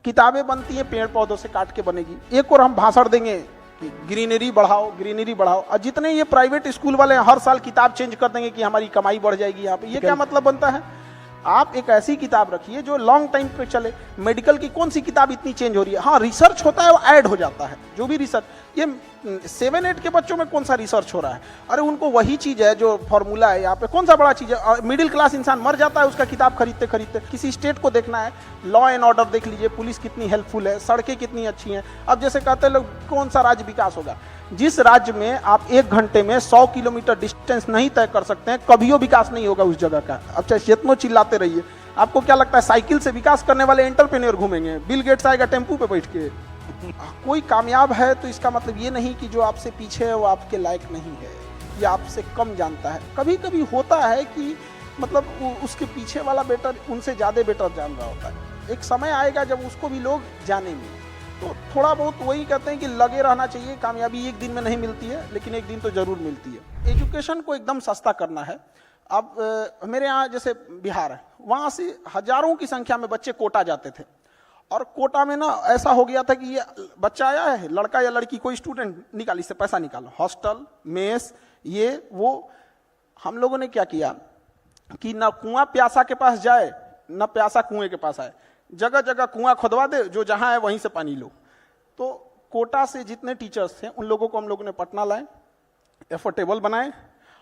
किताबें बनती हैं पेड़ पौधों से काट के बनेगी, एक और हम भाषण देंगे कि ग्रीनरी बढ़ाओ ग्रीनरी बढ़ाओ, और जितने ये प्राइवेट स्कूल वाले हैं हर साल किताब चेंज कर देंगे कि हमारी कमाई बढ़ जाएगी यहाँ पे। ये क्या मतलब बनता है? आप एक ऐसी किताब रखिए जो लॉन्ग टाइम पे चले। मेडिकल की कौन सी किताब इतनी चेंज हो रही है? हाँ, रिसर्च होता है, वो ऐड हो जाता है, जो भी रिसर्च। ये 7-8 के बच्चों में कौन सा रिसर्च हो रहा है? अरे उनको वही चीज है जो फॉर्मूला है यहाँ पे, कौन सा बड़ा चीज है? मिडिल क्लास इंसान मर जाता है उसका किताब खरीदते खरीदते। किसी स्टेट को देखना है, लॉ एंड ऑर्डर देख लीजिए, पुलिस कितनी हेल्पफुल है, सड़कें कितनी अच्छी हैं। अब जैसे कहते हैं लोग कौन सा राज्य विकास होगा? जिस राज्य में आप 1 घंटे में 100 किलोमीटर डिस्टेंस नहीं तय कर सकते हैं, कभियो विकास नहीं होगा उस जगह का। अब चाहे जितना चिल्लाते रहिए, आपको क्या लगता है साइकिल से विकास करने वाले एंटरप्रेन्योर घूमेंगे? बिल गेट्स आएगा टेम्पू पे बैठ के। कोई कामयाब है तो इसका मतलब ये नहीं कि जो आपसे पीछे है वो आपके लायक नहीं है या आपसे कम जानता है। कभी कभी होता है कि मतलब उसके पीछे वाला बेटर उनसे ज्यादा बेटर जान रहा होता है। एक समय आएगा जब उसको भी लोग जानेंगे। तो थोड़ा बहुत वही कहते हैं कि लगे रहना चाहिए। कामयाबी एक दिन में नहीं मिलती है, लेकिन एक दिन तो जरूर मिलती है। एजुकेशन को एकदम सस्ता करना है। अब मेरे यहाँ जैसे बिहार है, वहाँ से हजारों की संख्या में बच्चे कोटा जाते थे, और कोटा में ना ऐसा हो गया था कि ये बच्चा आया है, लड़का या लड़की, कोई स्टूडेंट, निकाल इससे पैसा निकालो, हॉस्टल मेस ये वो। हम लोगों ने क्या किया कि ना कुआं प्यासा के पास जाए ना प्यासा कुएं के पास आए, जगह जगह कुआं खुदवा दे, जो जहां है वहीं से पानी लो। तो कोटा से जितने टीचर्स थे उन लोगों को हम लोगों ने पटना लाए, एफोर्डेबल बनाए,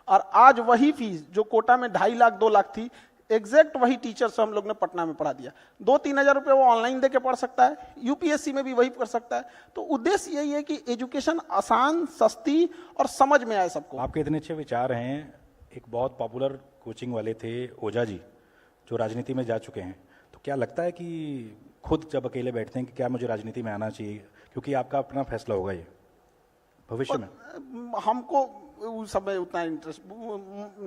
और आज वही फीस जो कोटा में 2.5 लाख 2 लाख थी, एग्जैक्ट वही टीचर से हम लोग ने पटना में पढ़ा दिया। 2-3 हजार रुपये वो ऑनलाइन दे के पढ़ सकता है, यूपीएससी में भी वही कर सकता है। तो उद्देश्य यही है कि एजुकेशन आसान, सस्ती और समझ में आए सबको। आपके इतने अच्छे विचार हैं। एक बहुत पॉपुलर कोचिंग वाले थे ओझा जी, जो राजनीति में जा चुके हैं। तो क्या लगता है कि खुद जब अकेले बैठते हैं कि क्या मुझे राजनीति में आना चाहिए, क्योंकि आपका अपना फैसला होगा ये भविष्य में? हमको उस समय उतना इंटरेस्ट,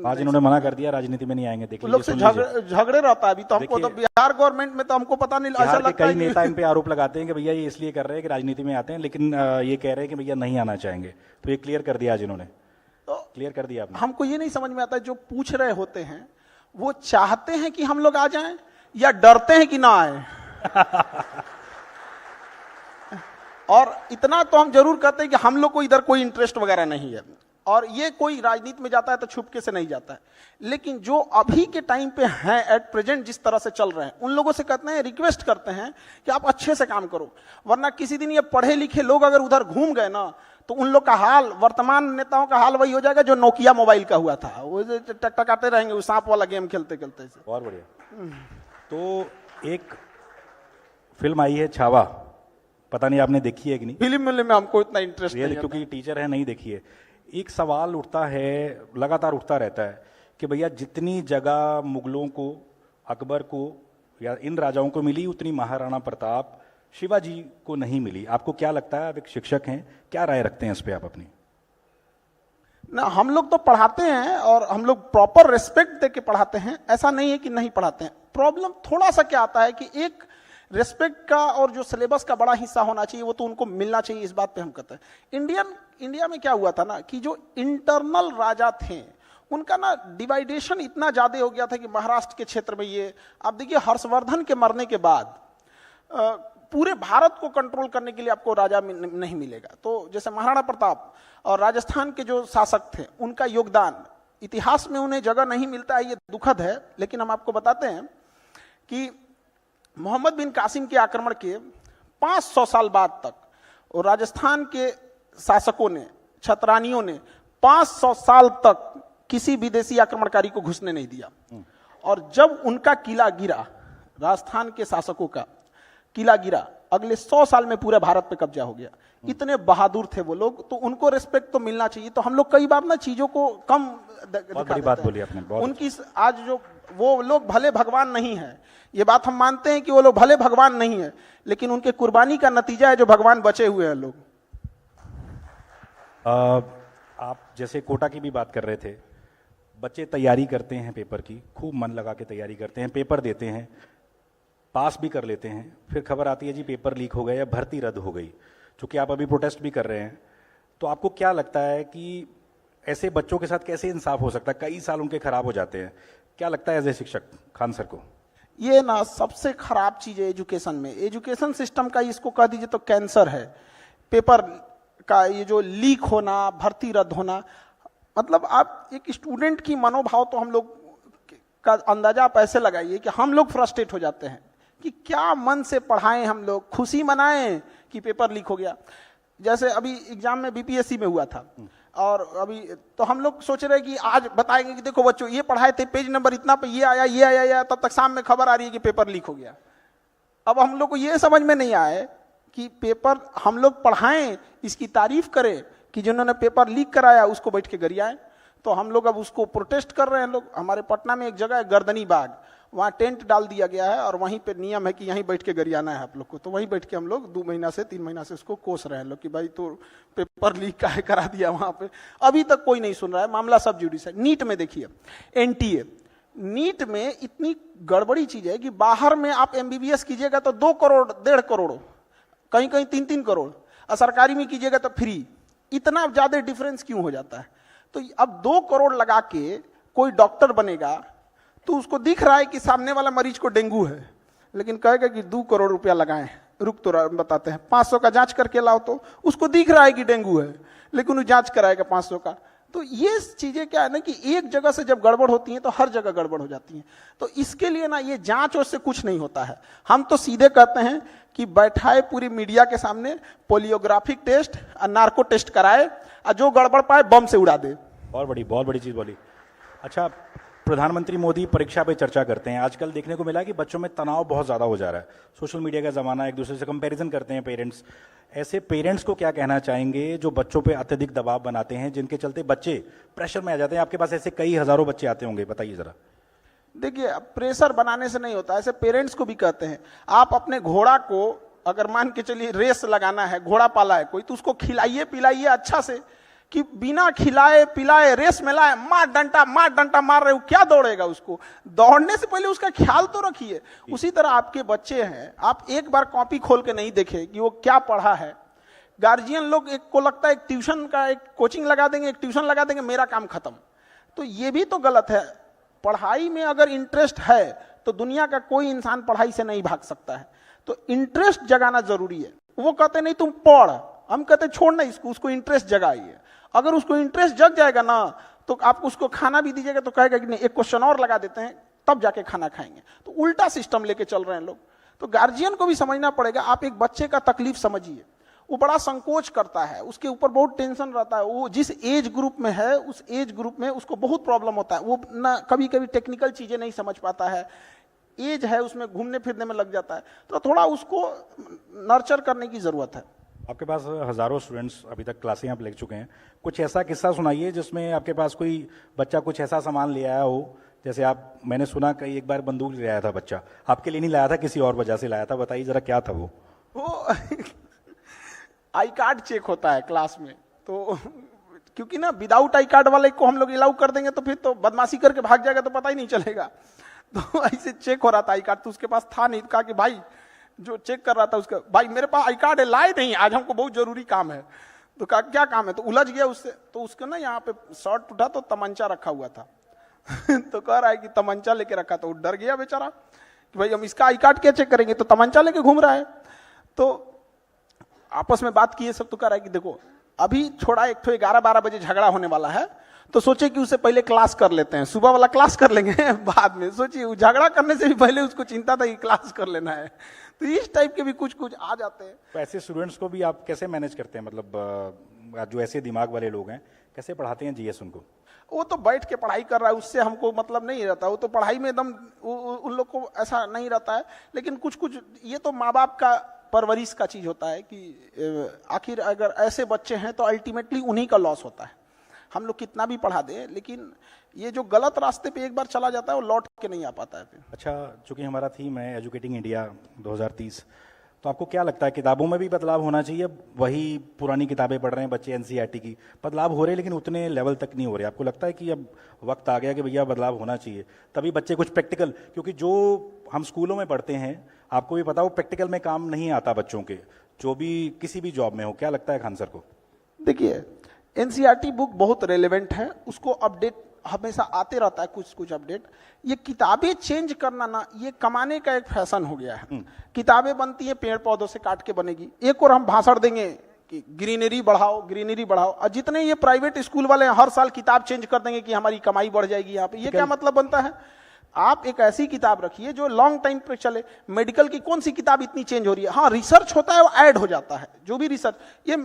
आज इन्होंने मना कर दिया राजनीति में नहीं आएंगे। देखिए लोग से झगड़े रहता है अभी तो। हमको तो बिहार गवर्नमेंट में तो हमको पता नहीं, ऐसा लगता है कई नेता इन पे आरोप लगाते हैं कि भैया ये इसलिए कर रहे हैं कि राजनीति में आते हैं, लेकिन ये कह रहे हैं कि भैया नहीं आना चाहेंगे। तो ये क्लियर कर दिया आज इन्होंने, तो क्लियर कर दिया आपने। हमको ये नहीं समझ में आता, जो पूछ रहे होते हैं वो चाहते हैं कि हम लोग आ जाएं या डरते हैं कि ना आए। और इतना तो हम जरूर कहते हैं कि हम लोग को इधर कोई इंटरेस्ट वगैरह नहीं है, और ये कोई राजनीति में जाता है तो छुपके से नहीं जाता है। लेकिन जो अभी के टाइम पे हैं, एट प्रेजेंट जिस तरह से चल रहे हैं, उन लोगों से कहते हैं, रिक्वेस्ट करते हैं कि आप अच्छे से काम करो, वरना किसी दिन ये पढ़े लिखे लोग अगर उधर घूम गए ना, तो उन लोग का हाल, वर्तमान नेताओं का हाल वही हो जाएगा जो नोकिया मोबाइल का हुआ था। वो टकटकाते रहेंगे, वो सांप वाला गेम खेलते खेलते से। बहुत बढ़िया। तो एक फिल्म आई है छावा, पता नहीं आपने देखी है कि नहीं? फिल्म में हमको इतना इंटरेस्ट नहीं है, क्योंकि टीचर है, नहीं देखी है। एक सवाल उठता है, लगातार उठता रहता है कि भैया जितनी जगह मुगलों को, अकबर को या इन राजाओं को मिली, उतनी महाराणा प्रताप, शिवाजी को नहीं मिली। आपको क्या लगता है? आप एक शिक्षक हैं, क्या राय रखते हैं इस पे आप अपनी? ना, हम लोग तो पढ़ाते हैं और हम लोग प्रॉपर रिस्पेक्ट दे के पढ़ाते हैं, ऐसा नहीं है कि नहीं पढ़ाते हैं। प्रॉब्लम थोड़ा सा क्या आता है कि एक रिस्पेक्ट का और जो सिलेबस का बड़ा हिस्सा होना चाहिए वो तो उनको मिलना चाहिए, इस बात पे हम कहते हैं। इंडिया में क्या हुआ था ना कि जो इंटरनल राजा थे उनका ना डिवाइडेशन इतना ज्यादा हो गया था कि महाराष्ट्र के क्षेत्र में ये, आप देखिए हर्षवर्धन के मरने के बाद पूरे भारत को कंट्रोल करने के लिए आपको राजा नहीं मिलेगा। तो जैसे महाराणा प्रताप और राजस्थान के जो शासक थे, उनका योगदान इतिहास में उन्हें जगह नहीं मिलता है, ये दुखद है। लेकिन हम आपको बताते हैं कि मोहम्मद बिन कासिम के आक्रमण के 500 साल बाद तक और राजस्थान के शासकों ने, छतरानियों ने 500 साल तक किसी विदेशी आक्रमणकारी को घुसने नहीं दिया। और जब उनका किला गिरा, राजस्थान के शासकों का किला गिरा, अगले 100 साल में पूरे भारत पे कब्जा हो गया। इतने बहादुर थे वो लोग, तो उनको रिस्पेक्ट तो मिलना चाहिए। तो हम लोग कई बार ना चीजों को कम बहुत बड़ी बात बोली आपने। उनकी आज जो वो लोग भले भगवान नहीं है, ये बात हम मानते हैं कि वो लोग भले भगवान नहीं है, लेकिन उनके कुर्बानी का नतीजा है जो भगवान बचे हुए हैं लोग। आप जैसे कोटा की भी बात कर रहे थे, बच्चे तैयारी करते हैं पेपर की, खूब मन लगा के तैयारी करते हैं, पेपर देते हैं, पास भी कर लेते हैं, फिर खबर आती है जी पेपर लीक हो गया या भर्ती रद्द हो गई। चूंकि आप अभी प्रोटेस्ट भी कर रहे हैं, तो आपको क्या लगता है कि ऐसे बच्चों के साथ कैसे इंसाफ हो सकता है? कई साल उनके खराब हो जाते हैं। क्या लगता है एज ए शिक्षक खान सर को? ये ना सबसे खराब चीज है एजुकेशन में। एजुकेशन सिस्टम का इसको कह दीजिए तो कैंसर है। पेपर का ये जो लीक होना, भर्ती रद्द होना, मतलब आप एक स्टूडेंट की मनोभाव तो हम लोग का अंदाजा आप ऐसे लगाइए कि हम लोग फ्रस्ट्रेट हो जाते हैं कि क्या मन से पढ़ाएं, हम लोग खुशी मनाएं कि पेपर लीक हो गया। जैसे अभी एग्जाम में बीपीएससी में हुआ था, और अभी तो हम लोग सोच रहे हैं कि आज बताएंगे कि देखो बच्चों ये पढ़ाए थे, पेज नंबर इतना पे ये आया ये आया या, तब तक शाम में खबर आ रही है कि पेपर लीक हो गया। अब हम लोग को ये समझ में नहीं आए कि पेपर हम लोग पढ़ाएं, इसकी तारीफ करें कि जिन्होंने पेपर लीक कराया उसको बैठ के गरियाएं। तो हम लोग अब उसको प्रोटेस्ट कर रहे हैं लोग। हमारे पटना में एक जगह है गर्दनी बाग, वहाँ टेंट डाल दिया गया है और वहीं पे नियम है कि यहीं बैठ के गरियाना है आप लोग को। तो वहीं बैठ के हम लोग 2 महीना से 3 महीना से उसको कोस रहे हैं लोग कि भाई तो पेपर लीक काहे करा दिया वहाँ पे। अभी तक कोई नहीं सुन रहा है, मामला सब जुडिस है। नीट में देखिए, एनटीए, नीट में इतनी गड़बड़ी चीज है कि बाहर में आप एमबीबीएस कीजिएगा तो 2 करोड़ 1.5 करोड़, कहीं कहीं 3-3 करोड़, और सरकारी में कीजिएगा तो फ्री। इतना ज्यादा डिफरेंस क्यों हो जाता है? तो अब 2 करोड़ लगा के कोई डॉक्टर बनेगा तो उसको दिख रहा है कि सामने वाला मरीज को डेंगू है, लेकिन कहेगा कि 2 करोड़ रुपया लगाएं, रुक तो बताते हैं 500 का जांच करके लाओ, तो उसको दिख रहा है कि डेंगू है लेकिन वो जांच कराएगा 500 का। तो ये चीजें क्या है ना कि एक जगह से जब गड़बड़ होती है तो हर जगह गड़बड़ हो जाती है। तो इसके लिए ना ये जांच और से कुछ नहीं होता है। हम तो सीधे कहते हैं कि बैठाए पूरी मीडिया के सामने पोलियोग्राफिक टेस्ट और नार्को टेस्ट कराए और जो गड़बड़ पाए बम से उड़ा दे। बहुत बड़ी चीज बोली। अच्छा, प्रधानमंत्री मोदी परीक्षा पे चर्चा करते हैं। आजकल देखने को मिला कि बच्चों में तनाव बहुत ज़्यादा हो जा रहा है। सोशल मीडिया का ज़माना, एक दूसरे से कंपैरिजन करते हैं पेरेंट्स। ऐसे पेरेंट्स को क्या कहना चाहेंगे जो बच्चों पे अत्यधिक दबाव बनाते हैं, जिनके चलते बच्चे प्रेशर में आ जाते हैं? आपके पास ऐसे कई हज़ारों बच्चे आते होंगे, बताइए ज़रा। देखिए, प्रेशर बनाने से नहीं होता, ऐसे पेरेंट्स को भी कहते हैं। आप अपने घोड़ा को अगर मान के चलिए रेस लगाना है, घोड़ा पाला है कोई, तो उसको खिलाइए पिलाइए अच्छा से, कि बिना खिलाए पिलाए रेस में लाए मार डंटा मार रहे हो, क्या दौड़ेगा? उसको दौड़ने से पहले उसका ख्याल तो रखिए। उसी तरह आपके बच्चे हैं, आप एक बार कॉपी खोल के नहीं देखे कि वो क्या पढ़ा है। गार्जियन लोग एक को लगता है एक ट्यूशन का एक कोचिंग लगा देंगे, एक ट्यूशन लगा देंगे, मेरा काम खत्म। तो ये भी तो गलत है। पढ़ाई में अगर इंटरेस्ट है तो दुनिया का कोई इंसान पढ़ाई से नहीं भाग सकता है। तो इंटरेस्ट जगाना जरूरी है। वो कहते नहीं तुम पढ़, हम कहते छोड़ना इसको, उसको इंटरेस्ट जगाइए। अगर उसको इंटरेस्ट जग जाएगा ना तो आप उसको खाना भी दीजिएगा तो कहेगा कि नहीं एक क्वेश्चन और लगा देते हैं तब जाके खाना खाएंगे। तो उल्टा सिस्टम लेके चल रहे हैं लोग। तो गार्जियन को भी समझना पड़ेगा। आप एक बच्चे का तकलीफ समझिए, वो बड़ा संकोच करता है, उसके ऊपर बहुत टेंशन रहता है। वो जिस एज ग्रुप में है उस एज ग्रुप में उसको बहुत प्रॉब्लम होता है। वो ना कभी कभी टेक्निकल चीजें नहीं समझ पाता है, एज है उसमें घूमने फिरने में लग जाता है। तो थोड़ा उसको नर्चर करने की जरूरत है। आपके पास हजारों स्टूडेंट्स अभी तक क्लासें आप ले चुके हैं, कुछ ऐसा किस्सा सुनाइए जिसमें आपके पास कोई बच्चा कुछ ऐसा सामान ले आया हो। जैसे आप, मैंने सुना कई एक बार बंदूक ले आया था बच्चा, आपके लिए नहीं लाया था, किसी और वजह से लाया था। बताइए जरा क्या था वो आई कार्ड चेक होता है क्लास में, तो क्योंकि ना विदाउट आई कार्ड वाले को हम लोग अलाउ कर देंगे तो फिर तो बदमाशी करके भाग जाएगा तो पता ही नहीं चलेगा। तो ऐसे चेक हो रहा था आई कार्ड, तो उसके पास था नहीं। कहा कि भाई जो चेक कर रहा था उसका, भाई मेरे पास आई कार्ड है, लाए नहीं, आज हमको बहुत जरूरी काम है। तो कहा क्या काम है? तो उलझ गया उससे। तो उसका ना यहाँ पे शर्ट उठा तो तमंचा रखा हुआ था तो कह रहा है कि तमंचा लेके रखा। तो डर गया बेचारा कि भाई हम इसका आई कार्ड क्या चेक करेंगे, तो तमंचा लेके घूम रहा है। तो आपस में बात किए सब, तो कह रहा है कि देखो अभी छोड़ा, एक तो 11-12 बजे झगड़ा होने वाला है, तो सोचे कि उसे पहले क्लास कर लेते हैं, सुबह वाला क्लास कर लेंगे बाद में। सोचिए झगड़ा करने से भी पहले उसको चिंता था कि क्लास कर लेना है। तो इस टाइप के भी कुछ आ जाते हैं। तो ऐसे स्टूडेंट्स को भी आप कैसे मैनेज करते हैं? मतलब जो ऐसे दिमाग वाले लोग हैं, कैसे पढ़ाते हैं जीएस उनको? वो तो बैठ के पढ़ाई कर रहा है, उससे हमको मतलब नहीं रहता। वो तो पढ़ाई में एकदम उन लोग को ऐसा नहीं रहता है। लेकिन कुछ ये तो माँ बाप का परवरिश का चीज होता है कि आखिर अगर ऐसे बच्चे हैं तो अल्टीमेटली उन्हीं का लॉस होता है। हम लोग कितना भी पढ़ा दें, लेकिन ये जो गलत रास्ते पे एक बार चला जाता है वो लौट के नहीं आ पाता है फिर। अच्छा, चूंकि हमारा थीम है एजुकेटिंग इंडिया 2030, तो आपको क्या लगता है किताबों में भी बदलाव होना चाहिए? वही पुरानी किताबें पढ़ रहे हैं बच्चे एनसीईआरटी की, बदलाव हो रहे हैं लेकिन उतने लेवल तक नहीं हो रहे। आपको लगता है कि अब वक्त आ गया कि भैया बदलाव होना चाहिए, तभी बच्चे कुछ प्रैक्टिकल, क्योंकि जो हम स्कूलों में पढ़ते हैं आपको भी पता, वो प्रैक्टिकल में काम नहीं आता बच्चों के, जो भी किसी भी जॉब में हो। क्या लगता है खान सर को? देखिए, एनसीईआरटी बुक बहुत रेलेवेंट है, उसको अपडेट हमेशा आते रहता है कुछ कुछ अपडेट। ये किताबें चेंज करना ना, ये कमाने का एक फैशन हो गया है। किताबें बनती है पेड़ पौधों से काट के बनेगी। एक और हम भाषण देंगे कि ग्रीनरी बढ़ाओ, ग्रीनरी बढ़ाओ, और जितने ये प्राइवेट स्कूल वाले हैं हर साल किताब चेंज कर देंगे कि हमारी कमाई बढ़ जाएगी यहाँ पे। ये क्या मतलब बनता है? आप एक ऐसी किताब रखिए जो लॉन्ग टाइम पे चले। मेडिकल की कौन सी किताब इतनी चेंज हो रही है? हाँ, रिसर्च होता है, वो ऐड हो जाता है, जो भी रिसर्च। ये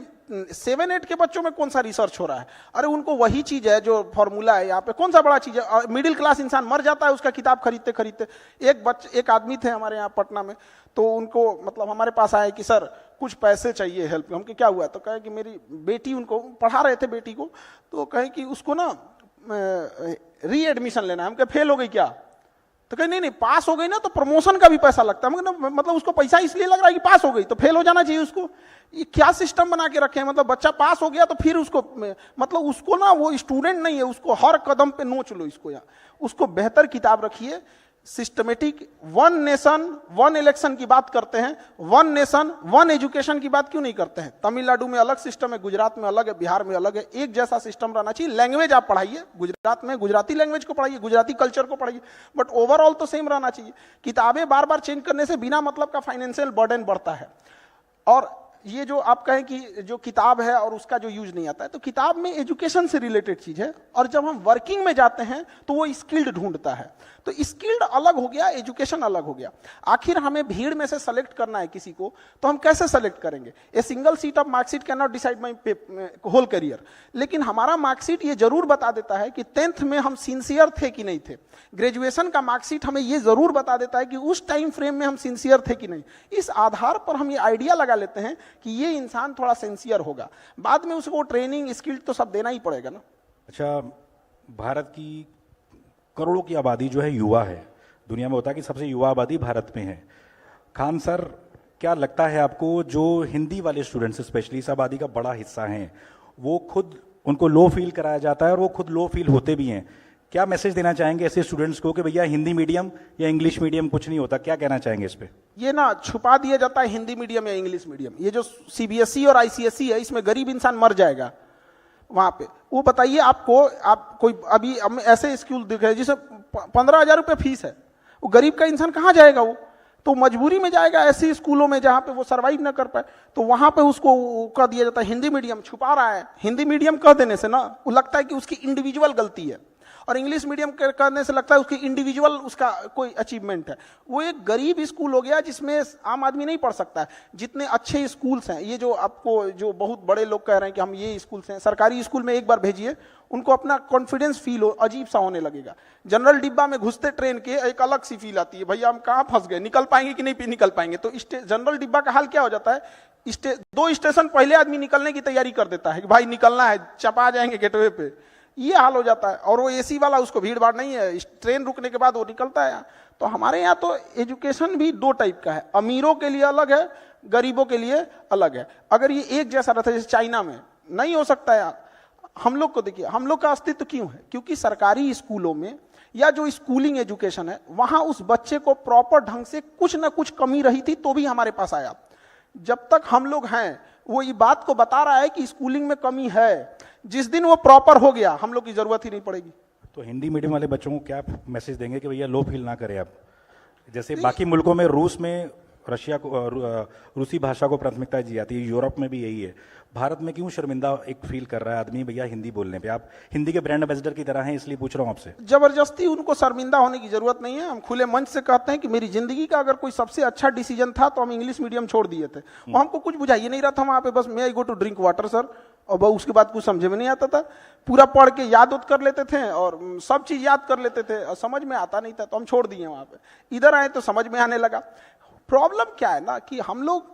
7-8 के बच्चों में कौन सा रिसर्च हो रहा है? अरे उनको वही चीज है जो फॉर्मूला है यहाँ पे, कौन सा बड़ा चीज है? मिडिल क्लास इंसान मर जाता है उसका किताब खरीदते खरीदते। एक आदमी थे हमारे यहाँ पटना में, तो उनको मतलब हमारे पास आए कि सर कुछ पैसे चाहिए हेल्प। हम क्या हुआ? तो कहे कि मेरी बेटी, उनको पढ़ा रहे थे बेटी को, तो कहे कि उसको ना री एडमिशन लेना है। हम कहे फेल हो गई क्या? तो कहे नहीं नहीं, पास हो गई ना तो प्रमोशन का भी पैसा लगता है। मतलब उसको पैसा इसलिए लग रहा है कि पास हो गई तो फेल हो जाना चाहिए उसको। ये क्या सिस्टम बना के रखे हैं? मतलब बच्चा पास हो गया तो फिर उसको, मतलब उसको ना, वो स्टूडेंट नहीं है, उसको हर कदम पे नोच लो इसको। यहाँ उसको बेहतर किताब रखिए, सिस्टमेटिक। 1 नेशन 1 इलेक्शन की बात करते हैं, 1 नेशन 1 एजुकेशन की बात क्यों नहीं करते हैं? तमिलनाडु में अलग सिस्टम है, गुजरात में अलग है, बिहार में अलग है। एक जैसा सिस्टम रहना चाहिए। लैंग्वेज आप पढ़ाइए, गुजरात में गुजराती लैंग्वेज को पढ़ाइए, गुजराती कल्चर को पढ़ाइए, बट ओवरऑल तो सेम रहना चाहिए। किताबें बार बार चेंज करने से बिना मतलब का फाइनेंशियल बर्डन बढ़ता है। और ये जो आप कहें कि जो किताब है और उसका जो यूज नहीं आता है, तो किताब में एजुकेशन से रिलेटेड चीज है, और जब हम वर्किंग में जाते हैं तो वो स्किल्ड ढूंढता है। तो स्किल्ड अलग हो गया, एजुकेशन अलग हो गया। आखिर हमें भीड़ में से सेलेक्ट करना है किसी को, तो हम कैसे सेलेक्ट करेंगे? A single sheet of marksheet can not decide my whole career. लेकिन हमारा मार्कशीट ये जरूर बता देता है कि 10th में हम सिंसियर थे कि नहीं थे। ग्रेजुएशन का मार्कशीट हमें ये जरूर बता देता है कि उस टाइम फ्रेम में हम सिंसियर थे कि नहीं। इस आधार पर हम ये आइडिया लगा लेते हैं कि ये इंसान थोड़ा सिंसियर होगा। बाद में उसको ट्रेनिंग स्किल तो सब देना ही पड़ेगा ना। अच्छा, भारत की करोड़ों की आबादी जो है युवा है। दुनिया में होता है कि सबसे युवा आबादी भारत में है। खान सर, क्या लगता है आपको, जो हिंदी वाले स्टूडेंट्स स्पेशली इस आबादी का बड़ा हिस्सा हैं, वो खुद, उनको लो फील कराया जाता है और वो खुद लो फील होते भी हैं। क्या मैसेज देना चाहेंगे ऐसे स्टूडेंट्स को कि भैया हिंदी मीडियम या इंग्लिश मीडियम कुछ नहीं होता? क्या कहना चाहेंगे इस पे? ये ना छुपा दिया जाता है हिंदी मीडियम या इंग्लिश मीडियम। ये जो सीबीएसई और आईसीएसई है, इसमें गरीब इंसान मर जाएगा वहां पे। वो बताइए आपको, आप कोई अभी ऐसे स्कूल दिख रहे जिसे 15,000 रुपये फीस है, वो गरीब का इंसान कहाँ जाएगा? वो तो मजबूरी में जाएगा ऐसे स्कूलों में जहां पे वो सरवाइव ना कर पाए। तो वहां पे उसको कह दिया जाता है हिंदी मीडियम। छुपा रहा है। हिंदी मीडियम कह देने से ना वो लगता है कि उसकी इंडिविजुअल गलती है, और इंग्लिश मीडियम करने से लगता है उसकी इंडिविजुअल उसका कोई अचीवमेंट है। वो एक गरीब स्कूल हो गया जिसमें आम आदमी नहीं पढ़ सकता है। जितने अच्छे स्कूल्स हैं, ये जो आपको जो बहुत बड़े लोग कह रहे हैं कि हम ये स्कूल्स हैं, सरकारी स्कूल में एक बार भेजिए, उनको अपना कॉन्फिडेंस फील हो, अजीब सा होने लगेगा। जनरल डिब्बा में घुसते ट्रेन के एक अलग सी फील आती है, भैया हम कहाँ फंस गए, निकल पाएंगे कि नहीं निकल पाएंगे। तो जनरल डिब्बा का हाल क्या हो जाता है? 2 स्टेशन पहले आदमी निकलने की तैयारी कर देता है कि भाई निकलना है, चपा जाएंगे गेटवे पे। ये हाल हो जाता है। और वो एसी वाला, उसको भीड़ भाड़ नहीं है, ट्रेन रुकने के बाद वो निकलता है। तो हमारे यहाँ तो एजुकेशन भी 2 टाइप का है, अमीरों के लिए अलग है, गरीबों के लिए अलग है। अगर ये एक जैसा रहता है जैसे चाइना में, नहीं हो सकता यार। हम लोग को देखिए, हम लोग का अस्तित्व क्यों है? क्योंकि सरकारी स्कूलों में या जो स्कूलिंग एजुकेशन है, वहां उस बच्चे को प्रॉपर ढंग से कुछ ना कुछ कमी रही थी तो भी हमारे पास आया। जब तक हम लोग हैं, वो ये बात को बता रहा है कि स्कूलिंग में कमी है। जिस दिन वो प्रॉपर हो गया, हम लोग की जरूरत ही नहीं पड़ेगी। तो हिंदी मीडियम वाले बच्चों को क्या मैसेज देंगे कि भैया लो फील ना करें आप? जैसे बाकी मुल्कों में, रूस में रशिया को, रूसी भाषा को प्राथमिकता दी जाती है, यूरोप में भी यही है। भारत में क्यों शर्मिंदा एक फील कर रहा है आदमी भैया हिंदी बोलने पे? आप हिंदी के ब्रांड एम्बेसडर की तरह हैं, इसलिए पूछ रहा हूं आपसे। जबरदस्ती उनको शर्मिंदा होने की जरूरत नहीं है। हम खुले मंच से कहते हैं कि मेरी जिंदगी का अगर कोई सबसे अच्छा डिसीजन था तो हम इंग्लिश मीडियम छोड़ दिए थे। वो हमको कुछ बुझाइए नहीं रहा था वहां पे, बस मैं I go to drink water sir, और उसके बाद कुछ समझ में नहीं आता था। पूरा पढ़ के याद कर लेते थे और सब चीज याद कर लेते थे, और समझ में आता नहीं था तो हम छोड़ दिए वहां पे। इधर आए तो समझ में आने लगा। प्रॉब्लम क्या है ना कि हम लोग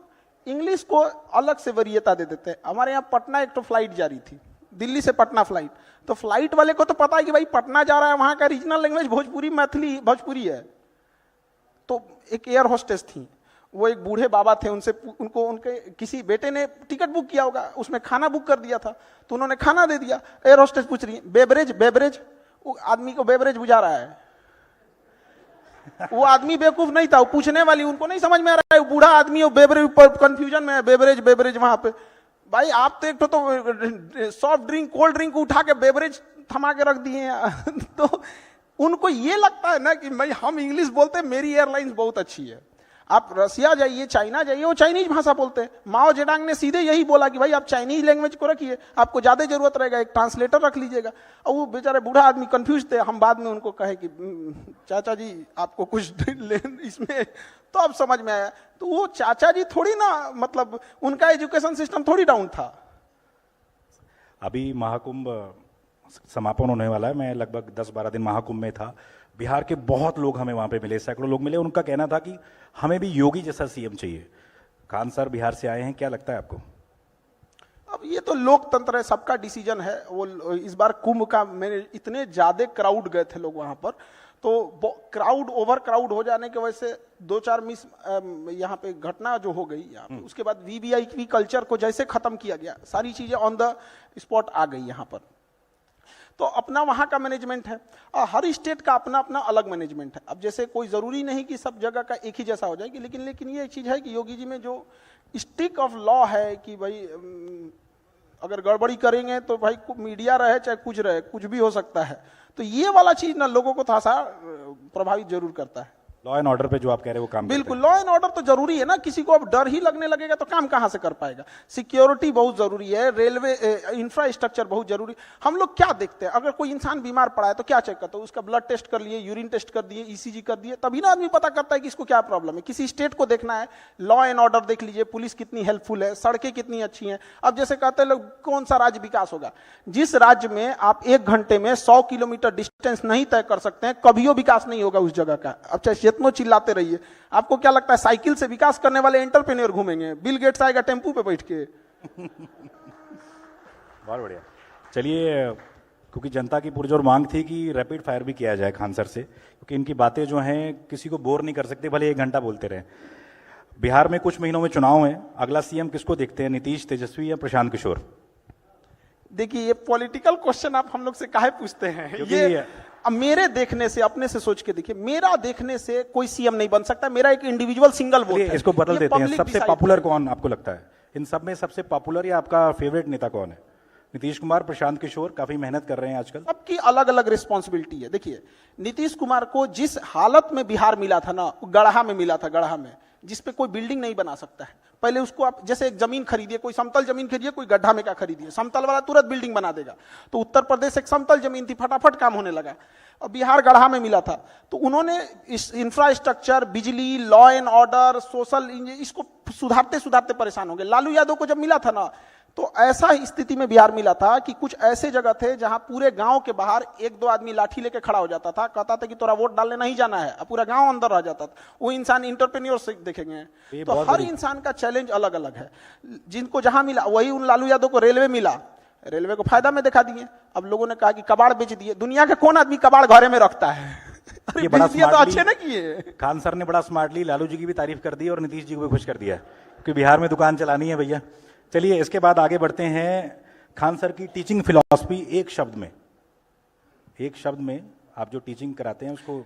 इंग्लिश को अलग से वरीयता दे देते हैं। हमारे यहाँ पटना एक तो फ्लाइट जा रही थी, दिल्ली से पटना फ्लाइट, तो फ्लाइट वाले को तो पता है कि भाई पटना जा रहा है, वहां का रीजनल लैंग्वेज भोजपुरी, मैथिली भोजपुरी है। तो एक एयर होस्टेस थी, वो एक बूढ़े बाबा थे, उनके किसी बेटे ने टिकट बुक किया होगा, उसमें खाना बुक कर दिया था, तो उन्होंने खाना दे दिया। एयर होस्टेस पूछ रही है बेवरेज बेवरेज, वो आदमी को बेवरेज बुझा रहा है। वो आदमी बेवकूफ नहीं था, वो पूछने वाली उनको नहीं समझ में आ रहा है, बूढ़ा आदमी वो बेवरेज पर कंफ्यूजन में है, बेवरेज बेवरेज। वहां पे भाई आप तो एक तो सॉफ्ट ड्रिंक कोल्ड ड्रिंक उठा के बेवरेज थमा के रख दिए हैं। तो उनको ये लगता है ना कि भाई हम इंग्लिश बोलते हैं, मेरी एयरलाइंस बहुत अच्छी है। आप रसिया जाइए, चाइना जाइए, वो चाइनीज भाषा बोलते हैं। माओ जेडांग ने सीधे यही बोला कि भाई आप चाइनीज लैंग्वेज को रखिए, आपको ज्यादा जरूरत रहेगा, एक ट्रांसलेटर रख लीजिएगा। और वो बेचारे बूढ़ा आदमी कंफ्यूज थे। हम बाद में उनको कहे कि चाचा जी आपको कुछ इसमें, तो अब समझ में आया। तो वो चाचा जी थोड़ी ना, मतलब उनका एजुकेशन सिस्टम थोड़ी डाउन था। अभी महाकुंभ समापन होने वाला है, मैं लगभग 10-12 दिन महाकुंभ में था। बिहार के बहुत लोग हमें वहां पे मिले, सैकड़ों लोग मिले। उनका कहना था कि हमें भी योगी जैसा सीएम चाहिए। खान सर बिहार से आए हैं, क्या लगता है आपको? अब ये तो लोकतंत्र है, सबका डिसीजन है। वो इस बार कुंभ का मैंने इतने ज्यादा क्राउड गए थे लोग वहां पर, तो क्राउड ओवर क्राउड हो जाने की वजह से 2-4 मिस यहाँ पे घटना जो हो गई यहाँ पे, उसके बाद वीवीआईपी कल्चर को जैसे खत्म किया गया, सारी चीजें ऑन द स्पॉट आ गई यहाँ पर। तो अपना वहां का मैनेजमेंट है और हर स्टेट का अपना अपना अलग मैनेजमेंट है। अब जैसे कोई जरूरी नहीं कि सब जगह का एक ही जैसा हो जाएगी, लेकिन ये एक चीज है कि योगी जी में जो स्टिक ऑफ लॉ है कि भाई अगर गड़बड़ी करेंगे तो भाई मीडिया रहे चाहे कुछ रहे, कुछ भी हो सकता है। तो ये वाला चीज ना लोगों को थोड़ा सा प्रभावित जरूर करता है। लॉ एंड ऑर्डर पे जो आप कह रहे हैं वो काम बिल्कुल, लॉ एंड ऑर्डर तो जरूरी है ना। किसी को अब डर ही लगने लगेगा तो काम कहां से कर पाएगा। सिक्योरिटी बहुत जरूरी है, रेलवे इंफ्रास्ट्रक्चर बहुत जरूरी। हम लोग क्या देखते हैं, अगर कोई इंसान बीमार पड़ा है तो क्या चेक करते हैं, उसका ब्लड टेस्ट कर लिए, यूरिन टेस्ट कर दिए, ईसीजी कर दिए, तभी ना आदमी पता करता है कि इसको क्या प्रॉब्लम है। किसी स्टेट को देखना है, लॉ एंड ऑर्डर देख लीजिए, पुलिस कितनी हेल्पफुल है, सड़कें कितनी अच्छी हैं। अब जैसे कहते हैं लोग कौन सा राज्य विकास होगा, जिस राज्य में आप 1 घंटे में 100 किलोमीटर डिस्टेंस नहीं तय कर सकते हैं, कभियो विकास नहीं होगा उस जगह का। अब चाहे जितनो चिल्लाते रहिए, आपको क्या लगता है साइकिल से विकास करने वाले एंटरप्रेन्योर घूमेंगे? बिल गेट्स आएगा टेम्पू पे बैठ के। बहुत बढ़िया। चलिए, क्योंकि जनता की पुरजोर मांग थी कि रैपिड फायर भी किया जाए खान सर से, क्योंकि इनकी बातें जो हैं किसी को बोर नहीं कर सकते, भले 1 घंटा बोलते रहे। बिहार में कुछ महीनों में चुनाव है, अगला सीएम किसको देखते हैं, नीतीश, तेजस्वी या प्रशांत किशोर? देखिए, ये पॉलिटिकल क्वेश्चन आप हम लोग से काहे पूछते हैं? ये अब मेरे देखने से, अपने से सोच के देखिए, मेरा देखने से कोई सीएम नहीं बन सकता। मेरा एक इंडिविजुअल सिंगल वोट है। इसको बदल देते हैं। सबसे पॉपुलर कौन आपको लगता है इन सब में? सबसे पॉपुलर या आपका फेवरेट नेता कौन है? नीतीश कुमार, प्रशांत किशोर? काफी मेहनत कर रहे हैं आजकल। सबकी अलग अलग रिस्पॉन्सिबिलिटी है। देखिए, नीतीश कुमार को जिस हालत में बिहार मिला था ना, गढ़ा में मिला था, गढ़ा में, जिसपे कोई बिल्डिंग नहीं बना सकता है। पहले उसको आप जैसे एक जमीन खरीदिए, कोई समतल जमीन खरीदिए, कोई गड्ढा में का खरीदिए, समतल वाला तुरंत बिल्डिंग बना देगा। तो उत्तर प्रदेश एक समतल जमीन थी, फटाफट काम होने लगा। और बिहार गढ़ा में मिला था, तो उन्होंने इस इंफ्रास्ट्रक्चर, बिजली, लॉ एंड ऑर्डर, सोशल, इसको सुधारते सुधारते परेशान हो गए। लालू यादव को जब मिला था ना, तो ऐसा स्थिति में बिहार मिला था कि कुछ ऐसे जगह थे जहां पूरे गांव के बाहर 1-2 आदमी लाठी लेके खड़ा हो जाता था, कहता था कि तोरा वोट डालने नहीं जाना है, अब पूरा गांव अंदर रह जाता था। वो इंसान इंटरप्रेन्योर देखेंगे। तो हर इंसान का चैलेंज अलग अलग है। जिनको जहां मिला, वही उन लालू यादव को रेलवे मिला, रेलवे को फायदा में दिखा दिए। अब लोगों ने कहा कि कबाड़ बेच दिए। दुनिया का कौन आदमी कबाड़ घरे में रखता है? ये बड़ा तो अच्छे ना किए। खान सर ने बड़ा स्मार्टली लालू जी की भी तारीफ कर दी और नीतीश जी को भी खुश कर दिया, क्योंकि बिहार में दुकान चलानी है भैया। चलिए, इसके बाद आगे बढ़ते हैं। खान सर की टीचिंग फिलॉसफी, एक शब्द में आप जो टीचिंग कराते हैं उसको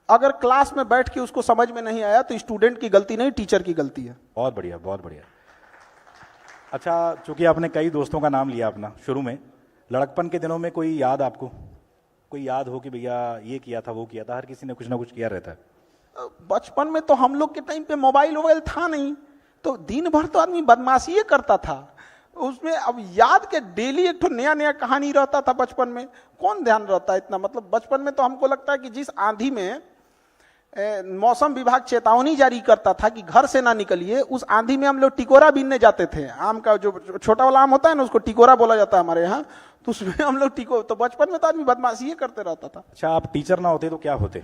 अगर क्लास में बैठ के उसको समझ में नहीं आया तो स्टूडेंट की गलती नहीं, टीचर की गलती है। बहुत बढ़िया, बहुत बढ़िया। अच्छा, चूंकि आपने कई दोस्तों का नाम लिया अपना शुरू में, लड़कपन के दिनों में कोई याद आपको, कोई याद हो कि भैया ये किया था, वो किया था? हर किसी ने कुछ ना कुछ किया रहता है। बचपन में तो हम लोग के टाइम पे मोबाइल वोबाइल था नहीं, तो दिन भर तो आदमी बदमाशी करता था उसमें। अब याद के डेली एक तो नया नया कहानी रहता था बचपन में, कौन ध्यान रहता है इतना। मतलब बचपन में तो हमको लगता है कि जिस आंधी में मौसम विभाग चेतावनी जारी करता था कि घर से ना निकलिए, उस आंधी में हम लोग टिकोरा बीनने जाते थे। आम का जो छोटा वाला आम होता है ना, उसको टिकोरा बोला जाता है हमारे यहाँ, तो उसमें हम लोग तो बचपन में तो आदमी बदमाशी करते रहता था। अच्छा, आप टीचर ना होते तो क्या होते?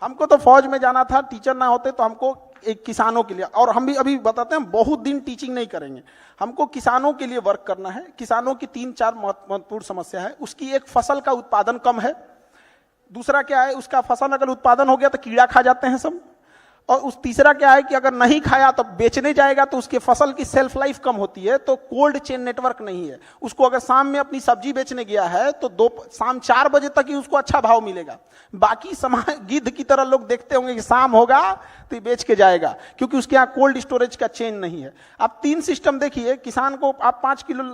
हमको तो फौज में जाना था। टीचर ना होते तो हमको एक किसानों के लिए, और हम भी अभी बताते हैं बहुत दिन टीचिंग नहीं करेंगे, हमको किसानों के लिए वर्क करना है। किसानों की 3-4 महत्वपूर्ण समस्या है। उसकी एक, फसल का उत्पादन कम है। दूसरा क्या है, उसका फसल अगर उत्पादन हो गया तो कीड़ा खा जाते हैं सब। और उस तीसरा क्या है कि अगर नहीं खाया तो बेचने जाएगा तो उसके फसल की सेल्फ लाइफ कम होती है, तो कोल्ड चेन नेटवर्क नहीं है। उसको अगर शाम में अपनी सब्जी बेचने गया है तो शाम 4 बजे तक ही उसको अच्छा भाव मिलेगा। बाकी समाज गिद्ध की तरह लोग देखते होंगे कि शाम होगा तो बेच के जाएगा, क्योंकि उसके यहाँ कोल्ड स्टोरेज का चेन नहीं है। आप 3 सिस्टम देखिए, किसान को आप 5 किलो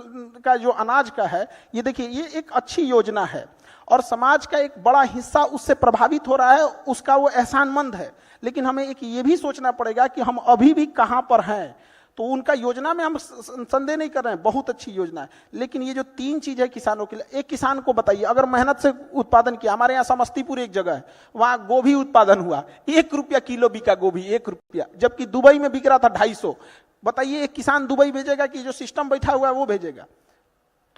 का जो अनाज का है, ये देखिए, ये एक अच्छी योजना है और समाज का एक बड़ा हिस्सा उससे प्रभावित हो रहा है, उसका वो एहसानमंद है। लेकिन हमें एक ये भी सोचना पड़ेगा कि हम अभी भी कहां पर हैं। तो उनका योजना में हम संदेह नहीं कर रहे हैं, बहुत अच्छी योजना है, लेकिन ये जो 3 चीज है किसानों के लिए, एक किसान को बताइए अगर मेहनत से उत्पादन किया, हमारे यहाँ समस्तीपुर एक जगह है, वहां गोभी उत्पादन हुआ, 1 रुपया किलो बिका गोभी, 1 रुपया, जबकि दुबई में बिक रहा था 250। बताइए एक किसान दुबई भेजेगा कि जो सिस्टम बैठा हुआ है वो भेजेगा?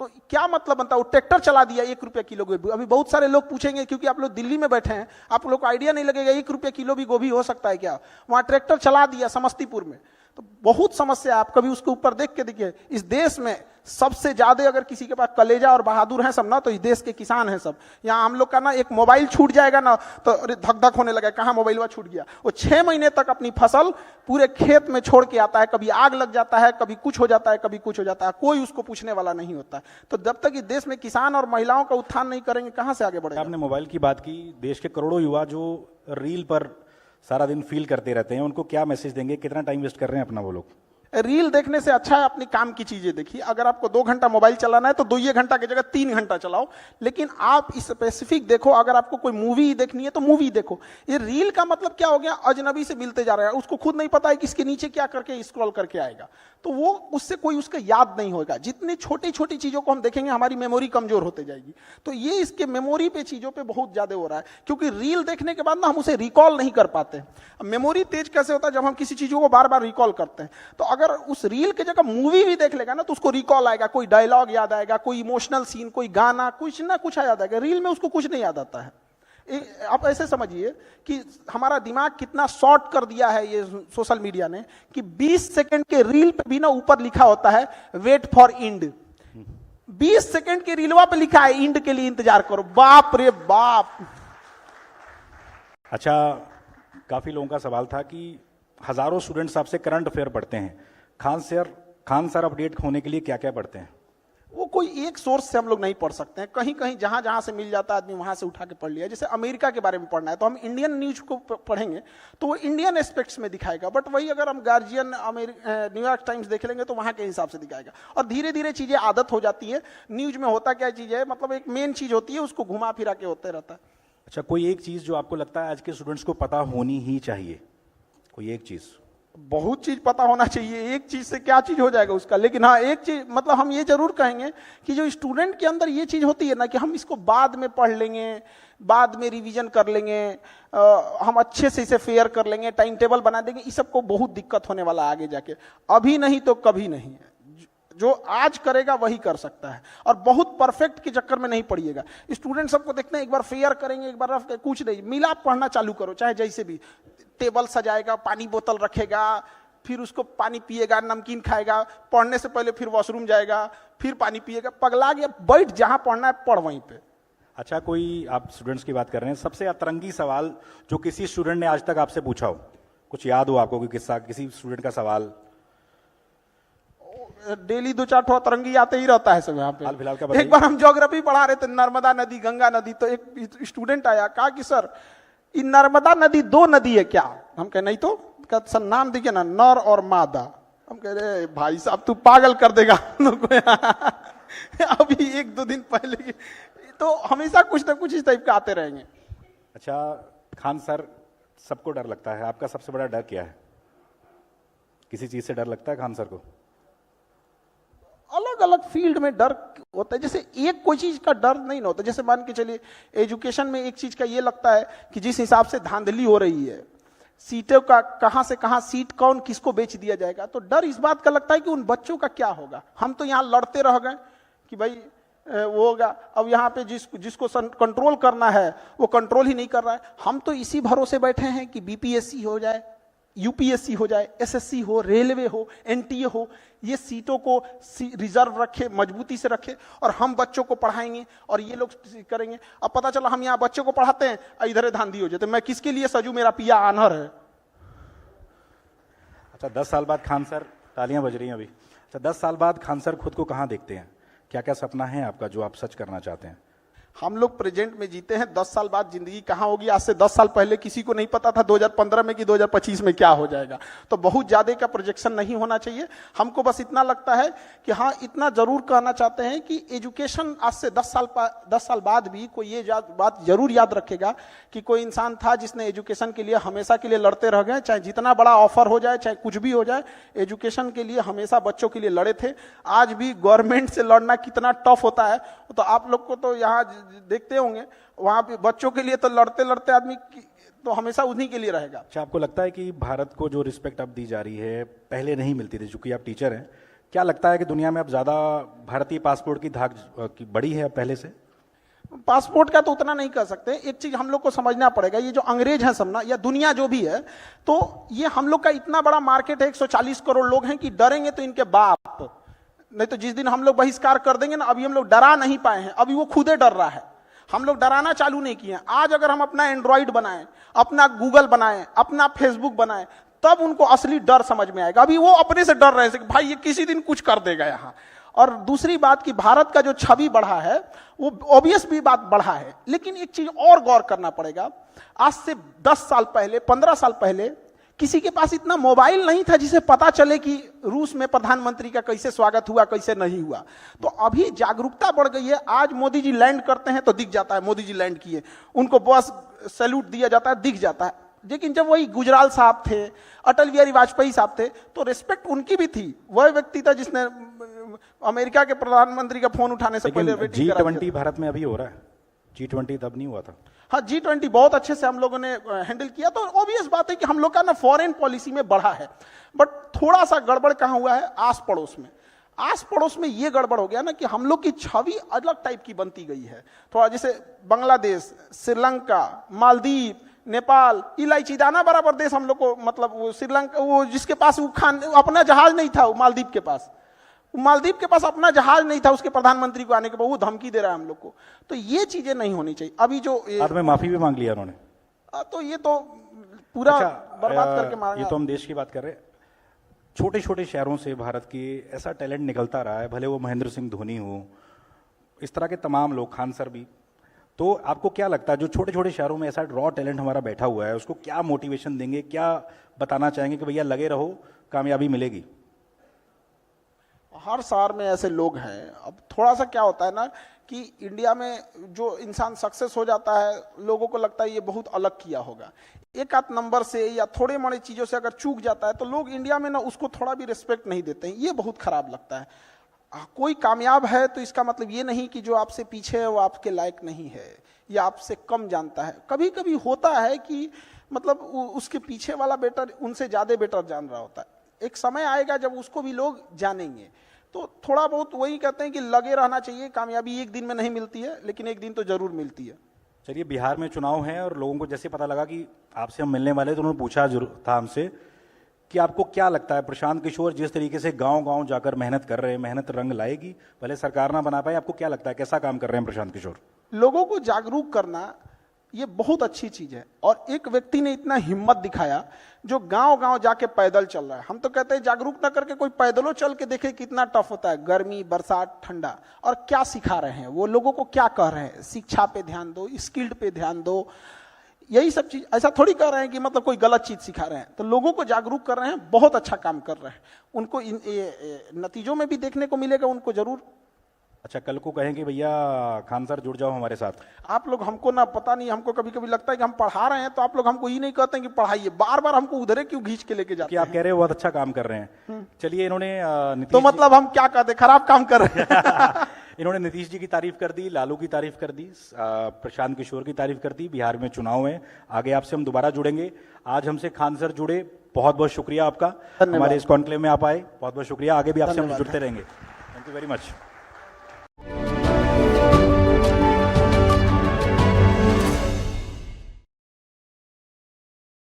तो क्या मतलब बनता है? वो ट्रैक्टर चला दिया 1 रुपया किलो गोभी। अभी बहुत सारे लोग पूछेंगे, क्योंकि आप लोग दिल्ली में बैठे हैं, आप लोग को आइडिया नहीं लगेगा 1 रुपया किलो भी गोभी हो सकता है क्या? वहां ट्रैक्टर चला दिया समस्तीपुर में। तो बहुत समस्या है, आप कभी उसके ऊपर देख के देखिए। इस देश में सबसे ज्यादा अगर किसी के पास कलेजा और बहादुर हैं सब ना, तो इस देश के किसान हैं सब। यहाँ हम लोग का ना एक मोबाइल छूट जाएगा ना तो धक धक होने लगा, कहाँ मोबाइल हुआ छूट गया। वो 6 महीने तक अपनी फसल पूरे खेत में छोड़ के आता है, कभी आग लग जाता है, कभी कुछ हो जाता है, कभी कुछ हो जाता है, कोई उसको पूछने वाला नहीं होता। तो जब तक इस देश में किसान और महिलाओं का उत्थान नहीं करेंगे, कहाँ से आगे बढ़ेगा? आपने मोबाइल की बात की, देश के करोड़ों युवा जो रील पर सारा दिन फील करते रहते हैं, उनको क्या मैसेज देंगे? कितना टाइम वेस्ट कर रहे हैं अपना वो लोग? रील देखने से अच्छा है अपनी काम की चीजें देखिए। अगर आपको 2 घंटा मोबाइल चलाना है तो 2 घंटा की जगह 3 घंटा चलाओ, लेकिन आप स्पेसिफिक देखो। अगर आपको कोई मूवी देखनी है तो मूवी देखो। ये रील का मतलब क्या हो गया? अजनबी से मिलते जा रहा है, उसको खुद नहीं पता है कि इसके नीचे क्या करके स्क्रॉल करके आएगा, तो वो उससे कोई उसका याद नहीं होगा। जितनी छोटी छोटी चीजों को हम देखेंगे हमारी मेमोरी कमजोर होते जाएगी। तो ये इसके मेमोरी पे चीजों पे बहुत ज्यादा हो रहा है, क्योंकि रील देखने के बाद ना हम उसे रिकॉल नहीं कर पाते। मेमोरी तेज कैसे होता है? जब हम किसी चीजों को बार बार रिकॉल करते हैं। तो अगर उस रील की जगह मूवी भी देख लेगा ना तो उसको रिकॉल आएगा, कोई डायलॉग याद आएगा, कोई इमोशनल सीन, कोई गाना, कुछ ना कुछ याद आएगा। रील में उसको कुछ नहीं याद आता है। आप ऐसे समझिए कि हमारा दिमाग कितना शॉर्ट कर दिया है ये सोशल मीडिया ने, कि 20 सेकंड के रील पे भी ना ऊपर लिखा होता है वेट फॉर इंड। 20 सेकंड के रीलवा पे लिखा है इंड के लिए इंतजार करो। बाप रे बाप। अच्छा, काफी लोगों का सवाल था कि हजारों स्टूडेंट्स आपसे करंट अफेयर पढ़ते हैं, खान सर अपडेट होने के लिए क्या क्या पढ़ते हैं? वो कोई एक सोर्स से हम लोग नहीं पढ़ सकते हैं, कहीं कहीं जहां जहां से मिल जाता है आदमी वहां से उठा के पढ़ लिया। जैसे अमेरिका के बारे में पढ़ना है तो हम इंडियन न्यूज को पढ़ेंगे तो वो इंडियन एस्पेक्ट्स में दिखाएगा, बट वही अगर हम गार्जियन न्यूयॉर्क टाइम्स देख लेंगे तो वहां के हिसाब से दिखाएगा। और धीरे धीरे चीजें आदत हो जाती है। न्यूज में होता क्या चीज है, मतलब एक मेन चीज होती है, उसको घुमा फिरा के होते रहता है। अच्छा, कोई एक चीज जो आपको लगता है आज के स्टूडेंट्स को पता होनी ही चाहिए? कोई एक चीज? बहुत चीज पता होना चाहिए, एक चीज से क्या चीज हो जाएगा उसका। लेकिन हाँ, एक चीज मतलब हम ये जरूर कहेंगे कि जो स्टूडेंट के अंदर ये चीज होती है ना कि हम इसको बाद में पढ़ लेंगे, बाद में रिवीजन कर लेंगे, हम अच्छे से इसे फेयर कर लेंगे, टाइम टेबल बना देंगे, इस सबको बहुत दिक्कत होने वाला आगे जाके। अभी नहीं तो कभी नहीं है। जो आज करेगा वही कर सकता है, और बहुत परफेक्ट के चक्कर में नहीं पढ़िएगा। स्टूडेंट सबको देखते हैं एक बार फेयर करेंगे, एक बार रफ, कुछ नहीं मिला, पढ़ना चालू करो चाहे जैसे भी। टेबल सजाएगा, पानी बोतल रखेगा, फिर उसको पानी पिएगा, नमकीन खाएगा, पढ़ने से पहले फिर वॉशरूम जाएगा, फिर पानी पिएगा, पगला गया। बैठ जहां पढ़ना है पढ़ वहीं पे। अच्छा, कोई आप स्टूडेंट्स की बात कर रहे हैं, सबसे अतरंगी सवाल जो किसी स्टूडेंट ने आज तक आपसे पूछा हो, कुछ याद हो आपको कोई किस्सा, किसी स्टूडेंट का सवाल? डेली 2-4 ठो अतरंगी आते ही रहता है सब यहाँ पे। फिलहाल का एक बार हम ज्योग्राफी पढ़ा रहे थे, नर्मदा नदी, गंगा नदी, तो एक स्टूडेंट आया, कहा कि सर ये नर्मदा नदी 2 नदी है क्या? हम कहे नहीं तो। सर नाम देखिए ना, नर और मादा। हम कह रहे भाई साहब तू पागल कर देगा अभी 1-2 दिन पहले। तो हमेशा कुछ ना कुछ इस टाइप का आते रहेंगे। अच्छा, खान सर सबको डर लगता है, आपका सबसे बड़ा डर क्या है? किसी चीज से डर लगता है खान सर को? अलग अलग फील्ड में डर होता है, जैसे एक कोई चीज का डर नहीं होता। जैसे मान के चलिए एजुकेशन में एक चीज का ये लगता है कि जिस हिसाब से धांधली हो रही है, सीटों का कहां से कहां सीट कौन किसको बेच दिया जाएगा, तो डर इस बात का लगता है कि उन बच्चों का क्या होगा। हम तो यहाँ लड़ते रह गए कि भाई वो होगा, अब यहाँ पे जिसको कंट्रोल करना है वो कंट्रोल ही नहीं कर रहा है। हम तो इसी भरोसे बैठे हैं कि बीपीएससी हो जाए, यूपीएससी हो जाए, एसएससी हो, रेलवे हो, एनटीए हो, ये सीटों को रिजर्व रखे, मजबूती से रखे, और हम बच्चों को पढ़ाएंगे और ये लोग करेंगे। अब पता चला हम यहाँ बच्चों को पढ़ाते हैं, इधर धांधी हो जाते, मैं किसके लिए सजू, मेरा पिया आनहर है। अच्छा 10 साल बाद खान सर, तालियां बज रही हैं अभी। अच्छा 10 साल बाद खान सर खुद को कहाँ देखते हैं? क्या क्या सपना है आपका जो आप सच करना चाहते हैं? हम लोग प्रेजेंट में जीते हैं, 10 साल बाद जिंदगी कहाँ होगी आज से 10 साल पहले किसी को नहीं पता था 2015 में कि 2025 में क्या हो जाएगा। तो बहुत ज्यादा का प्रोजेक्शन नहीं होना चाहिए। हमको बस इतना लगता है कि हाँ, इतना जरूर कहना चाहते हैं कि एजुकेशन आज से 10 साल बाद भी कोई ये बात जरूर याद रखेगा कि कोई इंसान था जिसने एजुकेशन के लिए हमेशा के लिए लड़ते रह गए, चाहे जितना बड़ा ऑफर हो जाए, चाहे कुछ भी हो जाए, एजुकेशन के लिए हमेशा बच्चों के लिए लड़े थे। आज भी गवर्नमेंट से लड़ना कितना टफ होता है तो आप लोग को तो यहाँ देखते होंगे, वहां पे बच्चों के लिए तो लड़ते लड़ते आदमी तो हमेशा उन्हीं के लिए रहेगा। अच्छा आपको लगता है कि भारत को जो रिस्पेक्ट अब दी जा रही है पहले नहीं मिलती थी, चूंकि आप टीचर हैं, क्या लगता है कि दुनिया में अब ज्यादा भारतीय पासपोर्ट की धाक बढ़ी है पहले से? पासपोर्ट का तो उतना नहीं कर सकते। एक चीज हम लोग को समझना पड़ेगा, ये जो अंग्रेज है सब ना, या दुनिया जो भी है, तो ये हम लोग का इतना बड़ा मार्केट है, 140 करोड़ लोग हैं कि डरेंगे तो इनके बाप। नहीं तो जिस दिन हम लोग बहिष्कार कर देंगे ना, अभी हम लोग डरा नहीं पाए हैं, अभी वो खुदे डर रहा है। हम लोग डराना चालू नहीं किए हैं। आज अगर हम अपना एंड्रॉइड बनाएं, अपना गूगल बनाएं, अपना फेसबुक बनाएं, तब उनको असली डर समझ में आएगा। अभी वो अपने से डर रहे थे कि भाई ये किसी दिन कुछ कर देगा यहाँ। और दूसरी बात कि भारत का जो छवि बढ़ा है वो ऑब्वियस भी बात बढ़ा है, लेकिन एक चीज और गौर करना पड़ेगा। आज से 10 साल पहले, 15 साल पहले किसी के पास इतना मोबाइल नहीं था जिसे पता चले कि रूस में प्रधानमंत्री का कैसे स्वागत हुआ, कैसे नहीं हुआ। तो अभी जागरूकता बढ़ गई है। आज मोदी जी लैंड करते हैं तो दिख जाता है मोदी जी लैंड किए, उनको बस सैल्यूट दिया जाता है, दिख जाता है। लेकिन जब वही गुजराल साहब थे, अटल बिहारी वाजपेयी साहब थे, तो रिस्पेक्ट उनकी भी थी। वह व्यक्ति था जिसने अमेरिका के प्रधानमंत्री का फोन उठाने से पहले G20 भारत में अभी हो रहा है, G20 तब नहीं हुआ था। हाँ, G20 बहुत अच्छे से हम लोगों ने हैंडल किया। तो ऑब्वियस बात है कि हम लोग का ना फॉरेन पॉलिसी में बढ़ा है, बट थोड़ा सा गड़बड़ कहाँ हुआ है, आस पड़ोस में। आस पड़ोस में ये गड़बड़ हो गया ना कि हम लोग की छवि अलग टाइप की बनती गई है। थोड़ा जैसे बांग्लादेश, श्रीलंका, मालदीव, नेपाल, इलायची दाना बराबर देश हम लोग को, मतलब वो श्रीलंका, वो जिसके पास वो अपना जहाज नहीं था, वो मालदीव के पास अपना जहाज नहीं था, उसके प्रधानमंत्री को आने के बाद वो धमकी दे रहा है हम लोग को। तो ये चीजें नहीं होनी चाहिए। अभी जो बाद में माफी भी मांग लिया उन्होंने, तो ये तो पूरा बर्बाद करके मारा। ये तो हम देश की बात कर रहे हैं। छोटे छोटे शहरों से भारत की ऐसा टैलेंट निकलता रहा है, भले वो महेंद्र सिंह धोनी हो, इस तरह के तमाम लोग, खान सर भी। तो आपको क्या लगता है जो छोटे छोटे शहरों में ऐसा रॉ टैलेंट हमारा बैठा हुआ है, उसको क्या मोटिवेशन देंगे, क्या बताना चाहेंगे कि भैया लगे रहो, कामयाबी मिलेगी? हर शहर में ऐसे लोग हैं। अब थोड़ा सा क्या होता है ना कि इंडिया में जो इंसान सक्सेस हो जाता है, लोगों को लगता है ये बहुत अलग किया होगा। एक आध नंबर से या थोड़े मोड़े चीजों से अगर चूक जाता है तो लोग इंडिया में ना उसको थोड़ा भी रिस्पेक्ट नहीं देते हैं। ये बहुत खराब लगता है। कोई कामयाब है तो इसका मतलब ये नहीं कि जो आपसे पीछे है वो आपके लायक नहीं है या आपसे कम जानता है। कभी कभी होता है कि मतलब उसके पीछे वाला बेटर उनसे ज्यादा बेटर जान रहा होता है। एक समय आएगा जब उसको भी लोग जानेंगे। तो थोड़ा बहुत वही कहते हैं कि लगे रहना चाहिए। कामयाबी एक दिन में नहीं मिलती है, लेकिन एक दिन तो जरूर मिलती है। चलिए, बिहार में चुनाव है और लोगों को जैसे पता लगा कि आपसे हम मिलने वाले, तो उन्होंने पूछा जरूर था हमसे कि आपको क्या लगता है प्रशांत किशोर जिस तरीके से गांव गांव जाकर मेहनत कर रहे हैं, मेहनत रंग लाएगी, भले सरकार ना बना पाए, आपको क्या लगता है कैसा काम कर रहे हैं प्रशांत किशोर? लोगों को जागरूक करना ये बहुत अच्छी चीज है। और एक व्यक्ति ने इतना हिम्मत दिखाया जो गांव गांव जाके पैदल चल रहा है। हम तो कहते हैं जागरूक ना करके कोई पैदलों चल के देखे कितना टफ होता है, गर्मी, बरसात, ठंडा। और क्या सिखा रहे हैं वो, लोगों को क्या कह रहे हैं, शिक्षा पे ध्यान दो, स्किल्ड पे ध्यान दो, यही सब चीज। ऐसा थोड़ी कर रहे हैं कि मतलब कोई गलत चीज सिखा रहे हैं। तो लोगों को जागरूक कर रहे हैं, बहुत अच्छा काम कर रहे हैं। उनको नतीजों में भी देखने को मिलेगा, उनको जरूर। अच्छा, कल को कहें कि भैया खान सर जुड़ जाओ हमारे साथ, आप लोग हमको ना पता नहीं, हमको कभी कभी लगता है कि हम पढ़ा रहे हैं तो आप लोग हमको ये नहीं कहते हैं कि पढ़ाइए, बार बार हमको उधरे क्यों खींच के लेके जाते हैं? आप कह रहे हो बहुत अच्छा काम कर रहे हैं। चलिए, इन्होंने तो मतलब हम क्या कहते, खराब काम कर रहे हैं? इन्होंने नीतीश जी की तारीफ कर दी, लालू की तारीफ कर दी, प्रशांत किशोर की तारीफ कर दी। बिहार में चुनाव है, आगे आपसे हम दोबारा जुड़ेंगे। आज हमसे खान सर जुड़े, बहुत बहुत शुक्रिया आपका, हमारे इस कॉन्क्लेव में आप आए, बहुत बहुत शुक्रिया। आगे भी आपसे हम जुड़ते रहेंगे। Thank you very much.